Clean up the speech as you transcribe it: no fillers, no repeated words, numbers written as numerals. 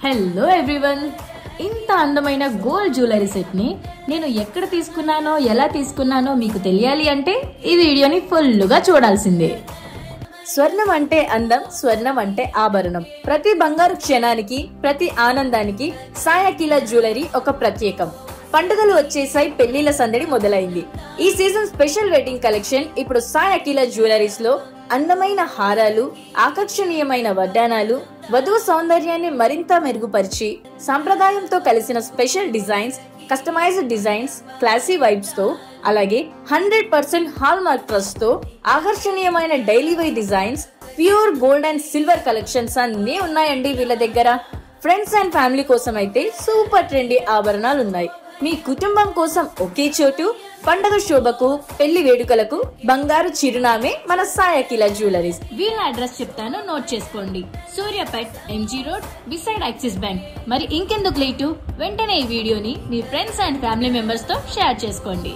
Hello everyone, ఇంత అందమైన gold jewellery set ని నేను ఎక్కడ తీసుకున్నానో ఎలా తీసుకున్నానో మీకు తెలియాలి అంటే ఈ వీడియోని ఫుల్లుగా చూడాల్సిందే. స్వర్ణం అంటే అందం, స్వర్ణం అంటే ఆభరణం. ప్రతి బంగారు క్షణానికి, ప్రతి ఆనందానికి సాయి అఖిల జ్యువెలరీ ఒక ప్రత్యేకం. పండుగలు వచ్చేసాయి, పెళ్లిళ్ల సందడి మొదలైంది. ఈ సీజన్ స్పెషల్ వెడ్డింగ్ కలెక్షన్ ఇప్పుడు సాయి అఖిల జ్యువెలరీస్ లో అందమైన హారాలు, ఆకర్షణీయమైన వడ్డానాలు, వధువు సౌందర్యాన్ని మరింత మెరుగుపరిచి సాంప్రదాయంతో కలిసిన special designs, customized designs, classy vibes తో, అలాగే 100% హాల్ మార్క్ ట్రస్ట్ తో ఆకర్షణీయమైన daily wear designs, pure gold and silver collections అన్నీ ఉన్నాయండి వీళ్ళ దగ్గర. ఫ్రెండ్స్ అండ్ ఫ్యామిలీ కోసం అయితే సూపర్ ట్రెండీ ఆభరణాలు ఉన్నాయి. మీ కుటుంబం కోసం ఒకే చోటు, పండుగ శోభకు, పెళ్లి వేడుకలకు బంగారు చిరునామే మన సాయి అఖిల జ్యువెలరీస్. వీళ్ళ అడ్రస్ చెప్తాను, నోట్ చేసుకోండి. Suryapet, MG road, beside axis bank. మరి ఇంకెందుకు లేటు, వెంటనే ఈ వీడియోని మీ ఫ్రెండ్స్ అండ్ ఫ్యామిలీ మెంబర్స్ తో షేర్ చేసుకోండి.